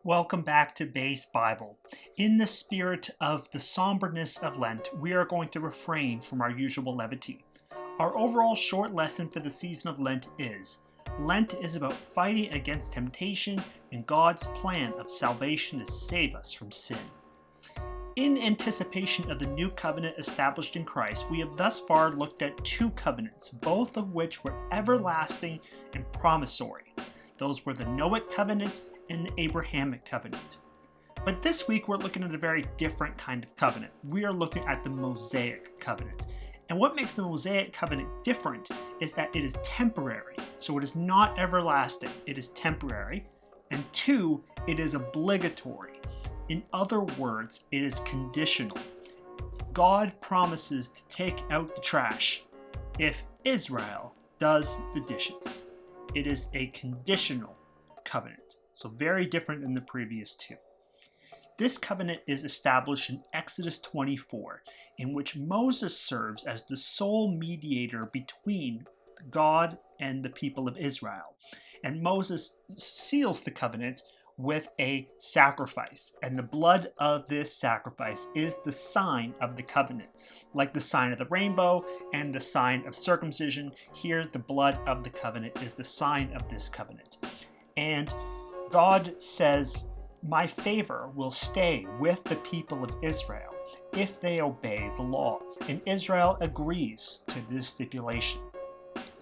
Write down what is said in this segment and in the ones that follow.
Welcome back to Base Bible. In the spirit of the somberness of Lent, we are going to refrain from our usual levity. Our overall short lesson for the season of Lent is about fighting against temptation and God's plan of salvation to save us from sin. In anticipation of the new covenant established in Christ, we have thus far looked at two covenants, both of which were everlasting and promissory. Those were the Noahic covenant and the Abrahamic covenant. But this week we're looking at a very different kind of covenant. We are looking at the Mosaic Covenant. And what makes the Mosaic Covenant different is that it is temporary. So it is not everlasting, it is temporary. And two, it is obligatory. In other words, it is conditional. God promises to take out the trash if Israel does the dishes. It is a conditional covenant. So very different than the previous two. This covenant is established in Exodus 24, in which Moses serves as the sole mediator between God and the people of Israel. And Moses seals the covenant with a sacrifice, and the blood of this sacrifice is the sign of the covenant. Like the sign of the rainbow and the sign of circumcision, here the blood of the covenant is the sign of this covenant. And God says, "My favor will stay with the people of Israel if they obey the law." And Israel agrees to this stipulation.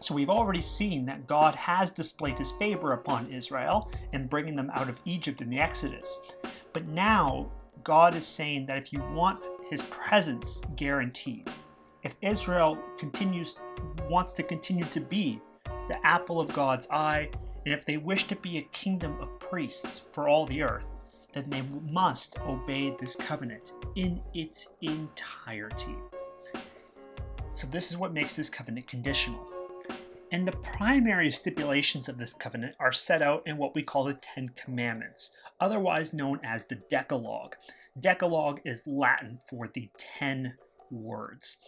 So we've already seen that God has displayed his favor upon Israel in bringing them out of Egypt in the Exodus. But now God is saying that if you want his presence guaranteed, if Israel wants to continue to be the apple of God's eye, and if they wish to be a kingdom of priests for all the earth, then they must obey this covenant in its entirety. So this is what makes this covenant conditional. And the primary stipulations of this covenant are set out in what we call the Ten Commandments, otherwise known as the Decalogue. Decalogue is Latin for the 10 words.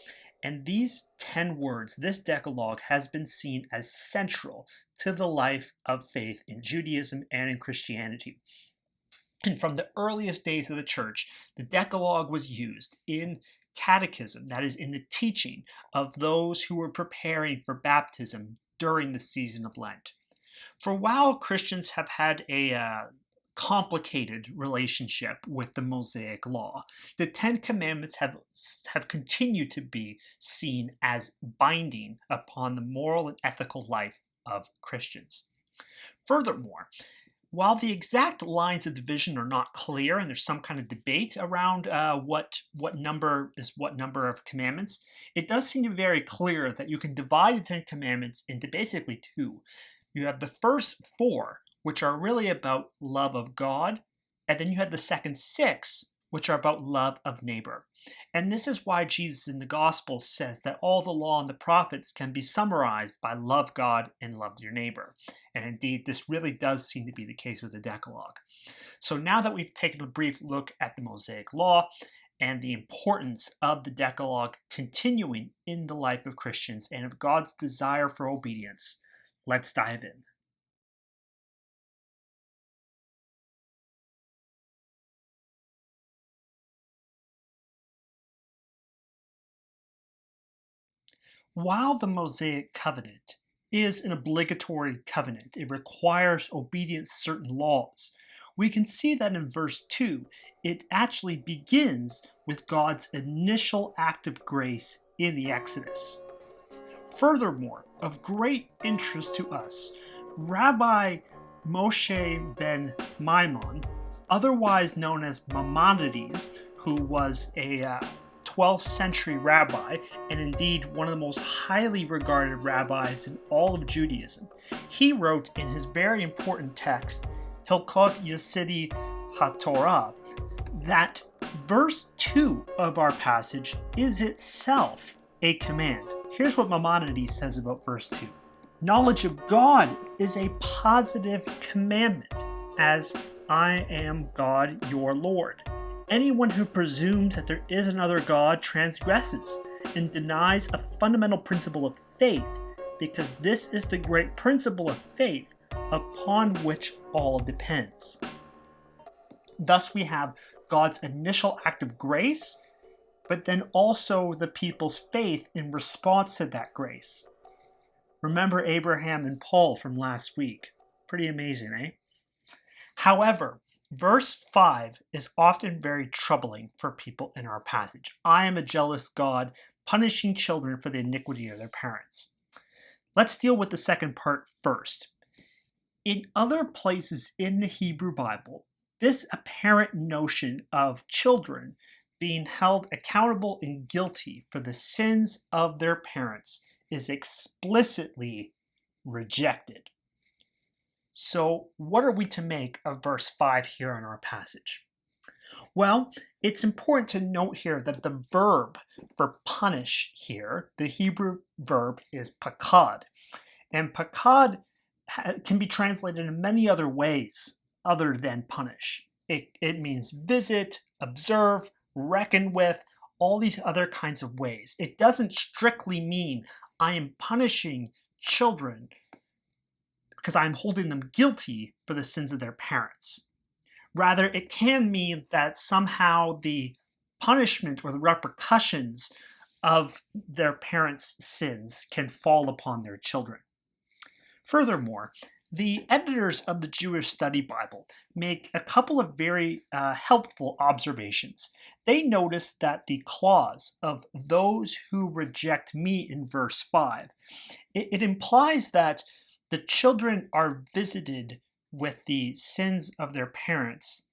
And these 10 words, this Decalogue, has been seen as central to the life of faith in Judaism and in Christianity. And from the earliest days of the church, the Decalogue was used in catechism, that is, in the teaching of those who were preparing for baptism during the season of Lent. For a while, Christians have had a complicated relationship with the Mosaic law. The Ten Commandments have continued to be seen as binding upon the moral and ethical life of Christians. Furthermore, while the exact lines of division are not clear and there's some kind of debate around what number is what number of commandments, it does seem to be very clear that you can divide the Ten Commandments into basically two. You have the first four, which are really about love of God, and then you have the second six, which are about love of neighbor. And this is why Jesus in the Gospels says that all the law and the prophets can be summarized by love God and love your neighbor. And indeed, this really does seem to be the case with the Decalogue. So now that we've taken a brief look at the Mosaic law and the importance of the Decalogue continuing in the life of Christians and of God's desire for obedience, let's dive in. While the Mosaic Covenant is an obligatory covenant, it requires obedience to certain laws, we can see that in verse 2, it actually begins with God's initial act of grace in the Exodus. Furthermore, of great interest to us, Rabbi Moshe ben Maimon, otherwise known as Maimonides, who was a 12th century rabbi, and indeed one of the most highly regarded rabbis in all of Judaism. He wrote in his very important text, Hilkot Yesodi HaTorah, that verse 2 of our passage is itself a command. Here's what Maimonides says about verse 2. Knowledge of God is a positive commandment, as I am God your Lord. Anyone who presumes that there is another God transgresses and denies a fundamental principle of faith, because this is the great principle of faith upon which all depends. Thus, we have God's initial act of grace, but then also the people's faith in response to that grace. Remember Abraham and Paul from last week. Pretty amazing, eh? However, verse 5 is often very troubling for people in our passage. I am a jealous God, punishing children for the iniquity of their parents. Let's deal with the second part first. In other places in the Hebrew Bible, this apparent notion of children being held accountable and guilty for the sins of their parents is explicitly rejected. So, what are we to make of verse 5 here in our passage? Well, it's important to note here that the verb for punish here, the Hebrew verb is pakad. And pakad can be translated in many other ways other than punish. It means visit, observe, reckon with, all these other kinds of ways. It doesn't strictly mean I am punishing children because I'm holding them guilty for the sins of their parents. Rather, it can mean that somehow the punishment or the repercussions of their parents' sins can fall upon their children. Furthermore, the editors of the Jewish Study Bible make a couple of very helpful observations. They notice that the clause of those who reject me in verse 5, it implies that the children are visited with the sins of their parents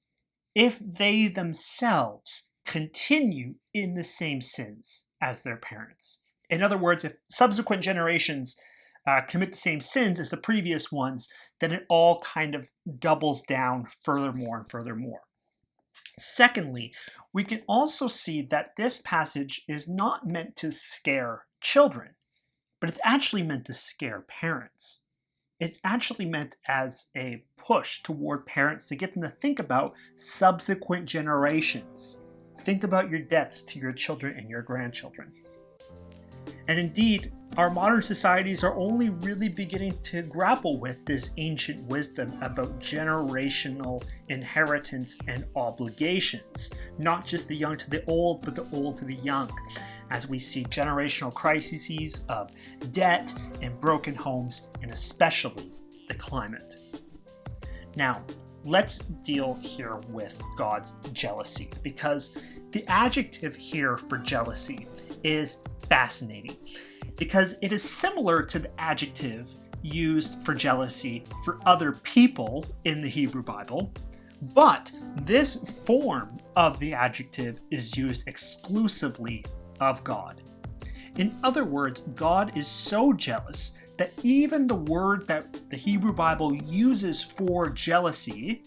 if they themselves continue in the same sins as their parents. In other words, if subsequent generations commit the same sins as the previous ones, then it all kind of doubles down furthermore and furthermore. Secondly, we can also see that this passage is not meant to scare children, but it's actually meant to scare parents. It's actually meant as a push toward parents to get them to think about subsequent generations. Think about your debts to your children and your grandchildren. And indeed, our modern societies are only really beginning to grapple with this ancient wisdom about generational inheritance and obligations, not just the young to the old, but the old to the young, as we see generational crises of debt and broken homes, and especially the climate. Now, let's deal here with God's jealousy, because the adjective here for jealousy is fascinating, because it is similar to the adjective used for jealousy for other people in the Hebrew Bible, but this form of the adjective is used exclusively of God. In other words, God is so jealous that even the word that the Hebrew Bible uses for jealousy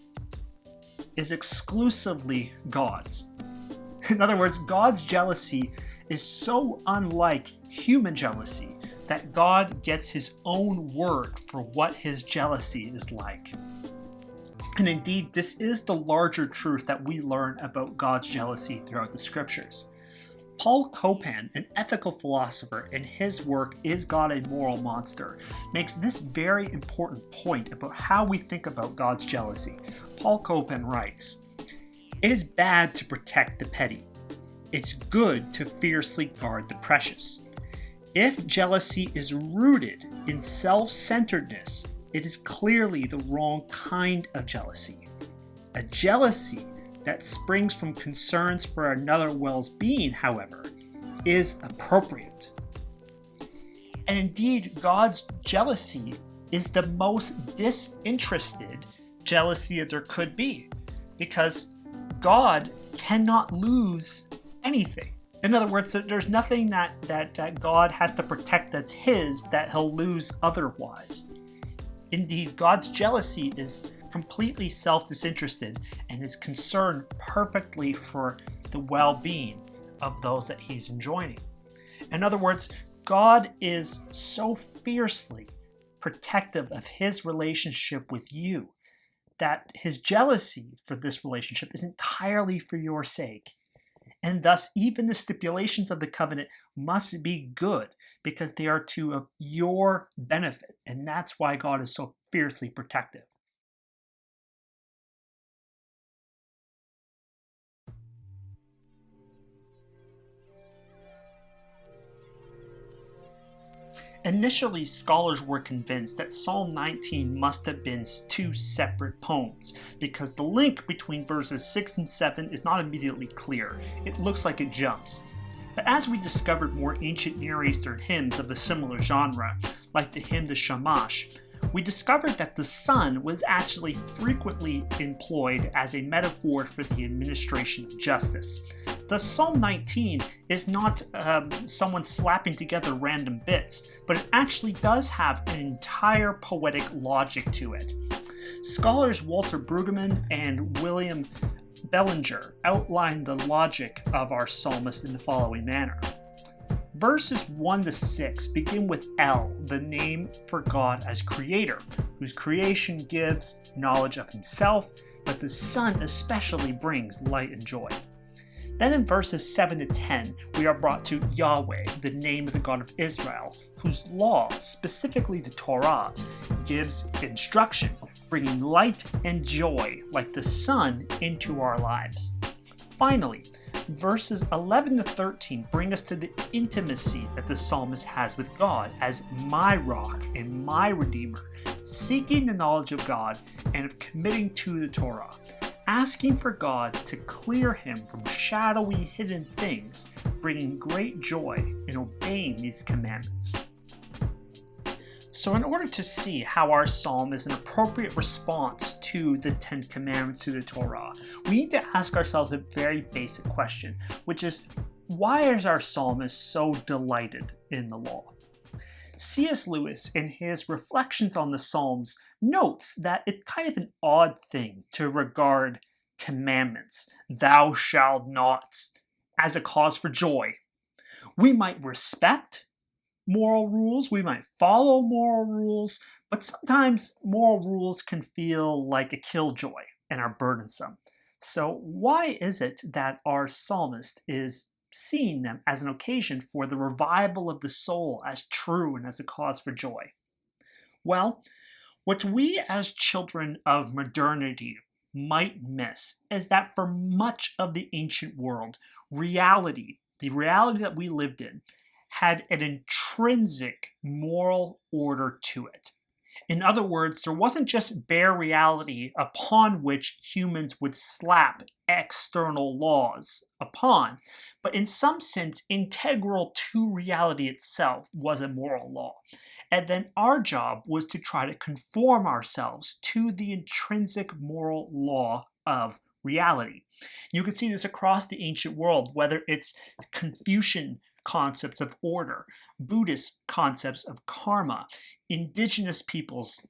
is exclusively God's. In other words, God's jealousy is so unlike human jealousy that God gets his own word for what his jealousy is like. And indeed, this is the larger truth that we learn about God's jealousy throughout the scriptures. Paul Copan, an ethical philosopher, in his work, Is God a Moral Monster?, makes this very important point about how we think about God's jealousy. Paul Copan writes, "It is bad to protect the petty. It's good to fiercely guard the precious. If jealousy is rooted in self-centeredness, it is clearly the wrong kind of jealousy. A jealousy that springs from concerns for another well-being, however, is appropriate." And indeed, God's jealousy is the most disinterested jealousy that there could be, because God cannot lose anything. In other words, there's nothing that God has to protect that's his that he'll lose otherwise. Indeed, God's jealousy is completely self-disinterested and is concerned perfectly for the well-being of those that he's enjoining. In other words, God is so fiercely protective of his relationship with you that his jealousy for this relationship is entirely for your sake. And thus, even the stipulations of the covenant must be good because they are to your benefit. And that's why God is so fiercely protective. Initially, scholars were convinced that Psalm 19 must have been two separate poems, because the link between verses 6 and 7 is not immediately clear. It looks like it jumps. But as we discovered more ancient Near Eastern hymns of a similar genre, like the hymn to Shamash, we discovered that the sun was actually frequently employed as a metaphor for the administration of justice. Thus, Psalm 19 is not someone slapping together random bits, but it actually does have an entire poetic logic to it. Scholars Walter Brueggemann and William Bellinger outline the logic of our psalmist in the following manner. Verses 1 to 6 begin with El, the name for God as creator, whose creation gives knowledge of himself, but the sun especially brings light and joy. Then in verses 7 to 10, we are brought to Yahweh, the name of the God of Israel, whose law, specifically the Torah, gives instruction, bringing light and joy like the sun into our lives. Finally, verses 11 to 13 bring us to the intimacy that the psalmist has with God as my rock and my redeemer, seeking the knowledge of God and of committing to the Torah, asking for God to clear him from shadowy hidden things, bringing great joy in obeying these commandments. So in order to see how our psalm is an appropriate response to the Ten Commandments to the Torah, we need to ask ourselves a very basic question, which is, why is our psalmist so delighted in the law? C.S. Lewis, in his Reflections on the Psalms, notes that it's kind of an odd thing to regard commandments, thou shalt not, as a cause for joy. We might respect moral rules, we might follow moral rules, but sometimes moral rules can feel like a killjoy and are burdensome. So why is it that our psalmist is seeing them as an occasion for the revival of the soul as true and as a cause for joy? Well, what we as children of modernity might miss is that for much of the ancient world, reality, the reality that we lived in, had an intrinsic moral order to it. In other words, there wasn't just bare reality upon which humans would slap external laws upon, but in some sense, integral to reality itself was a moral law. And then our job was to try to conform ourselves to the intrinsic moral law of reality. You can see this across the ancient world, whether it's Confucian concepts of order, Buddhist concepts of karma, indigenous peoples'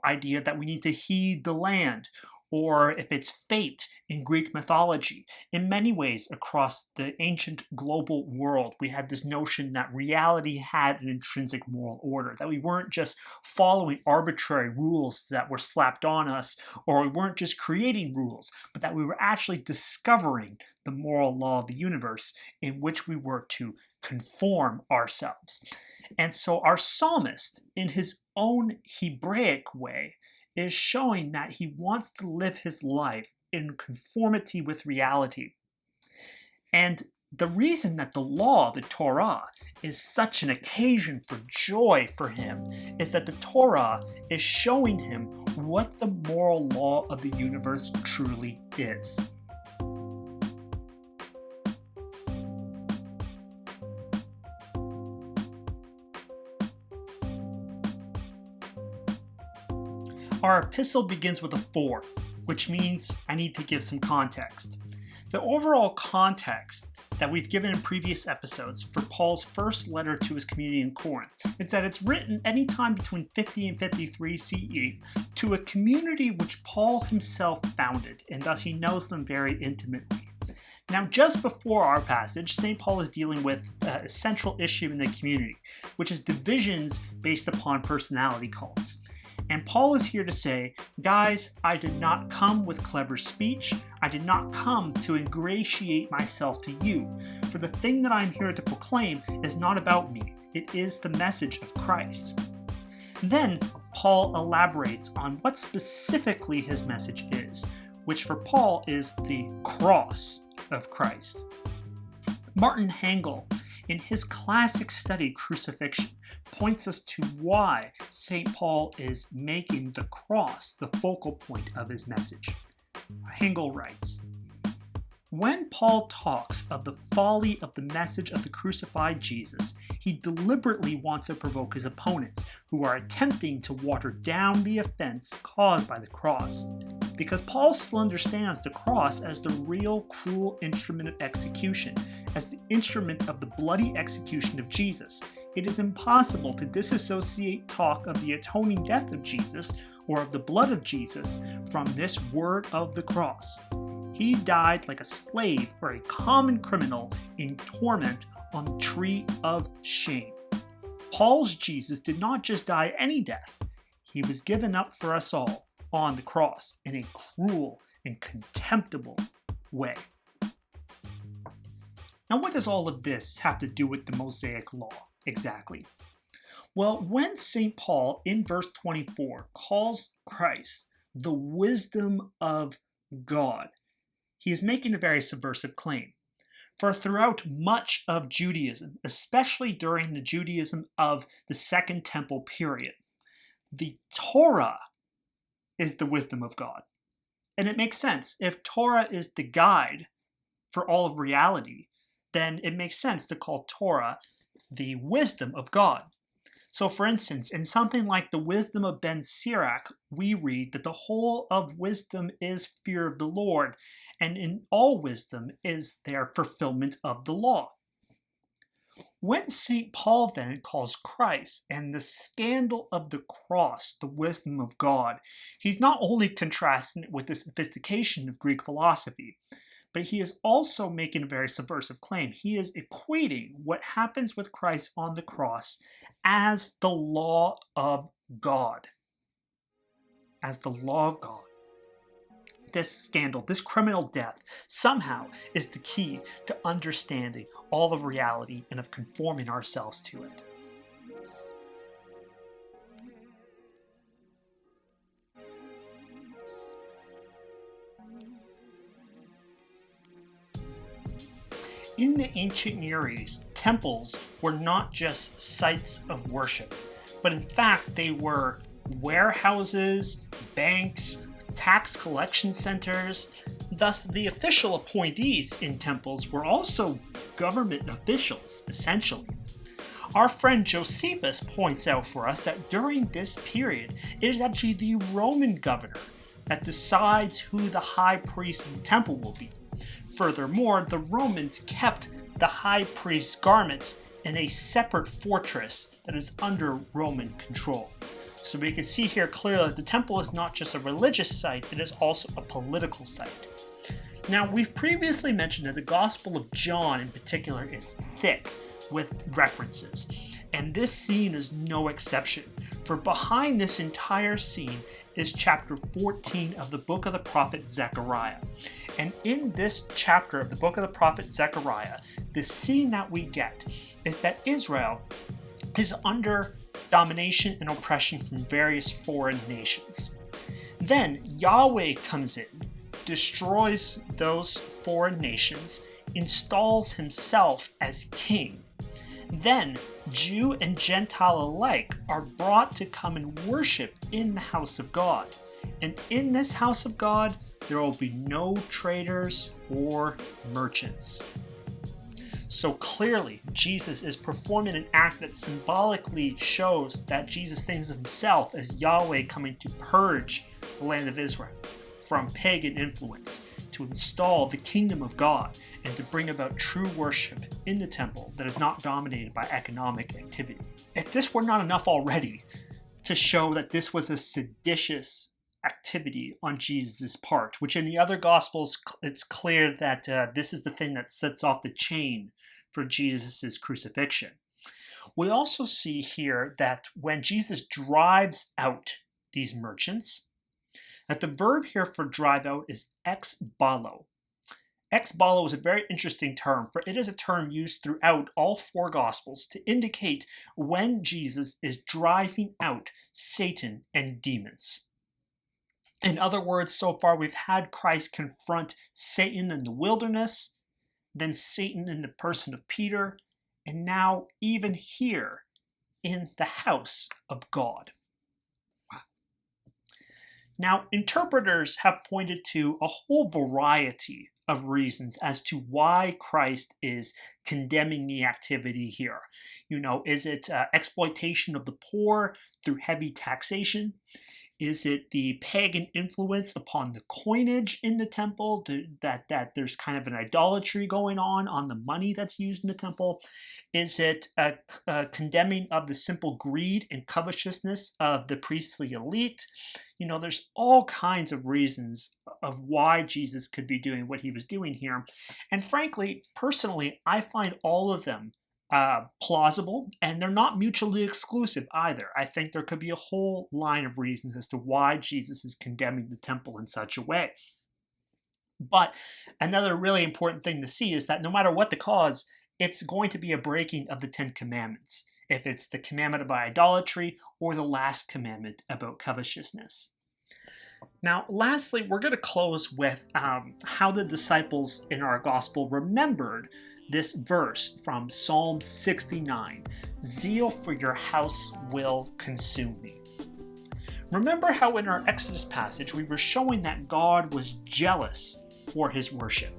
idea that we need to heed the land, or if it's fate in Greek mythology. In many ways across the ancient global world, we had this notion that reality had an intrinsic moral order, that we weren't just following arbitrary rules that were slapped on us, or we weren't just creating rules, but that we were actually discovering the moral law of the universe in which we were to conform ourselves. And so our psalmist, in his own Hebraic way, is showing that he wants to live his life in conformity with reality. And the reason that the law, the Torah, is such an occasion for joy for him is that the Torah is showing him what the moral law of the universe truly is. Our epistle begins with a 4, which means I need to give some context. The overall context that we've given in previous episodes for Paul's first letter to his community in Corinth is that it's written anytime between 50 and 53 CE to a community which Paul himself founded, and thus he knows them very intimately. Now, just before our passage, St. Paul is dealing with a central issue in the community, which is divisions based upon personality cults. And Paul is here to say, guys, I did not come with clever speech. I did not come to ingratiate myself to you. For the thing that I'm here to proclaim is not about me. It is the message of Christ. Then Paul elaborates on what specifically his message is, which for Paul is the cross of Christ. Martin Hengel, in his classic study, Crucifixion, points us to why St. Paul is making the cross the focal point of his message. Hengel writes, "When Paul talks of the folly of the message of the crucified Jesus, he deliberately wants to provoke his opponents, who are attempting to water down the offense caused by the cross. Because Paul still understands the cross as the real cruel instrument of execution, as the instrument of the bloody execution of Jesus, it is impossible to disassociate talk of the atoning death of Jesus or of the blood of Jesus from this word of the cross. He died like a slave or a common criminal in torment on the tree of shame. Paul's Jesus did not just die any death. He was given up for us all on the cross in a cruel and contemptible way." Now, what does all of this have to do with the Mosaic Law exactly? Well, when St. Paul in verse 24 calls Christ the wisdom of God, he is making a very subversive claim. For throughout much of Judaism, especially during the Judaism of the Second Temple period, the Torah is the wisdom of God. And it makes sense. If Torah is the guide for all of reality, then it makes sense to call Torah the wisdom of God. So for instance, in something like the Wisdom of Ben Sirach, we read that the whole of wisdom is fear of the Lord, and in all wisdom is their fulfillment of the law. When St. Paul then calls Christ and the scandal of the cross the wisdom of God, he's not only contrasting it with the sophistication of Greek philosophy, but he is also making a very subversive claim. He is equating what happens with Christ on the cross as the law of God. As the law of God. This scandal, this criminal death, somehow is the key to understanding all of reality and of conforming ourselves to it. In the ancient Near East, temples were not just sites of worship, but in fact they were warehouses, banks, tax collection centers. Thus, the official appointees in temples were also government officials, essentially. Our friend Josephus points out for us that during this period, it is actually the Roman governor that decides who the high priest of the temple will be. Furthermore, the Romans kept the high priest's garments in a separate fortress that is under Roman control. So we can see here clearly that the temple is not just a religious site, it is also a political site. Now, we've previously mentioned that the Gospel of John in particular is thick with references, and this scene is no exception, for behind this entire scene is chapter 14 of the book of the prophet Zechariah. And in this chapter of the book of the prophet Zechariah, the scene that we get is that Israel is under domination and oppression from various foreign nations. Then Yahweh comes in, destroys those foreign nations, installs himself as king. Then Jew and Gentile alike are brought to come and worship in the house of God. And in this house of God, there will be no traders or merchants. So clearly, Jesus is performing an act that symbolically shows that Jesus thinks of himself as Yahweh coming to purge the land of Israel from pagan influence, to install the kingdom of God, and to bring about true worship in the temple that is not dominated by economic activity. If this were not enough already to show that this was a seditious activity on Jesus' part, which in the other Gospels it's clear that this is the thing that sets off the chain for Jesus' crucifixion. We also see here that when Jesus drives out these merchants, that the verb here for drive out is exbalo. Exbalo is a very interesting term, for it is a term used throughout all four Gospels to indicate when Jesus is driving out Satan and demons. In other words, so far we've had Christ confront Satan in the wilderness, then Satan in the person of Peter, and now even here in the house of God. Now, interpreters have pointed to a whole variety of reasons as to why Christ is condemning the activity here. Is it exploitation of the poor through heavy taxation? Is it the pagan influence upon the coinage in the temple, that there's kind of an idolatry going on the money that's used in the temple? Is it a condemning of the simple greed and covetousness of the priestly elite? There's all kinds of reasons of why Jesus could be doing what he was doing here. And frankly, personally, I find all of them plausible, and they're not mutually exclusive either. I think there could be a whole line of reasons as to why Jesus is condemning the temple in such a way. But another really important thing to see is that no matter what the cause, it's going to be a breaking of the 10 Commandments, if it's the commandment about idolatry or the last commandment about covetousness. Now, lastly, we're going to close with how the disciples in our gospel remembered this verse from Psalm 69, "Zeal for your house will consume me." Remember how in our Exodus passage we were showing that God was jealous for his worship.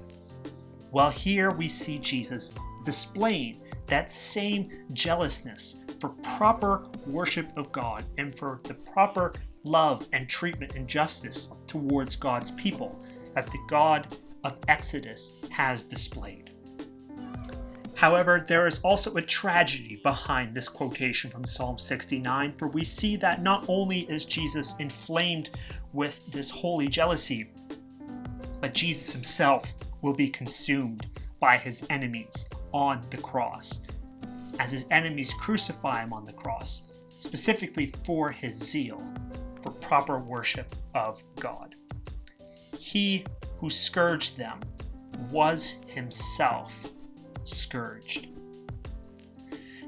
Well, here we see Jesus displaying that same jealousness for proper worship of God and for the proper love and treatment and justice towards God's people that the God of Exodus has displayed. However, there is also a tragedy behind this quotation from Psalm 69, for we see that not only is Jesus inflamed with this holy jealousy, but Jesus himself will be consumed by his enemies on the cross, as his enemies crucify him on the cross, specifically for his zeal for proper worship of God. He who scourged them was himself scourged.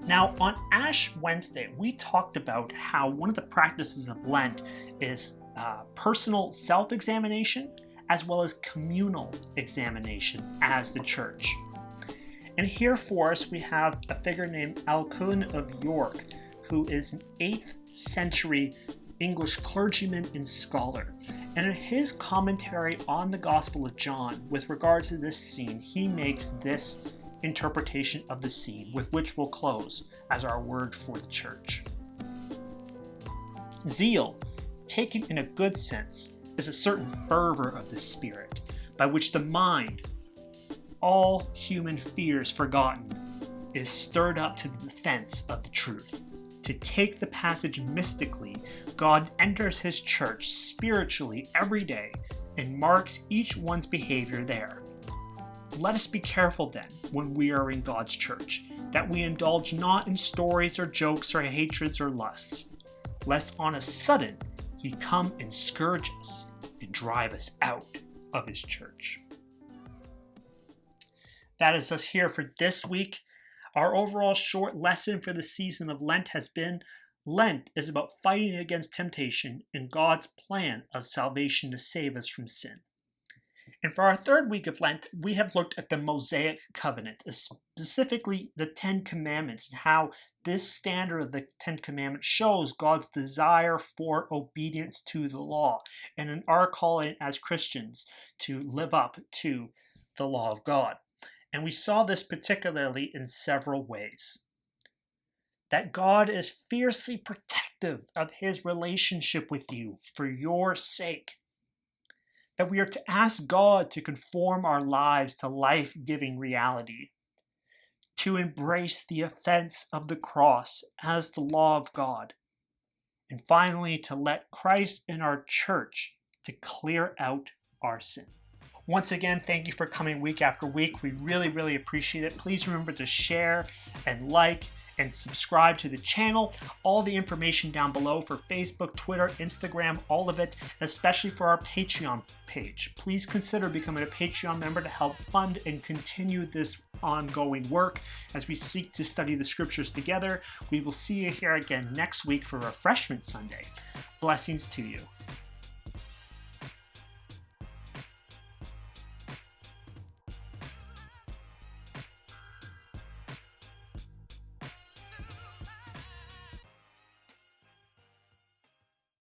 Now, on Ash Wednesday, we talked about how one of the practices of Lent is personal self-examination as well as communal examination as the church. And here for us, we have a figure named Alcuin of York, who is an 8th century English clergyman and scholar. And in his commentary on the Gospel of John with regard to this scene, he makes this interpretation of the scene, with which we'll close as our word for the church. Zeal, taken in a good sense, is a certain fervor of the spirit, by which the mind, all human fears forgotten, is stirred up to the defense of the truth. To take the passage mystically, God enters his church spiritually every day and marks each one's behavior there. Let us be careful then, when we are in God's church, that we indulge not in stories or jokes or hatreds or lusts, lest on a sudden he come and scourge us and drive us out of his church. That is us here for this week. Our overall short lesson for the season of Lent has been, Lent is about fighting against temptation and God's plan of salvation to save us from sin. And for our third week of Lent, we have looked at the Mosaic Covenant, specifically the 10 Commandments, and how this standard of the 10 Commandments shows God's desire for obedience to the law, and in our calling as Christians to live up to the law of God. And we saw this particularly in several ways. That God is fiercely protective of his relationship with you for your sake. That we are to ask God to conform our lives to life-giving reality, to embrace the offense of the cross as the law of God, and finally to let Christ in our church to clear out our sin. Once again, thank you for coming week after week. We really, really appreciate it. Please remember to share and like and subscribe to the channel. All the information down below for Facebook, Twitter, Instagram, all of it, especially for our Patreon page. Please consider becoming a Patreon member to help fund and continue this ongoing work as we seek to study the scriptures together. We will see you here again next week for Refreshment Sunday. Blessings to you.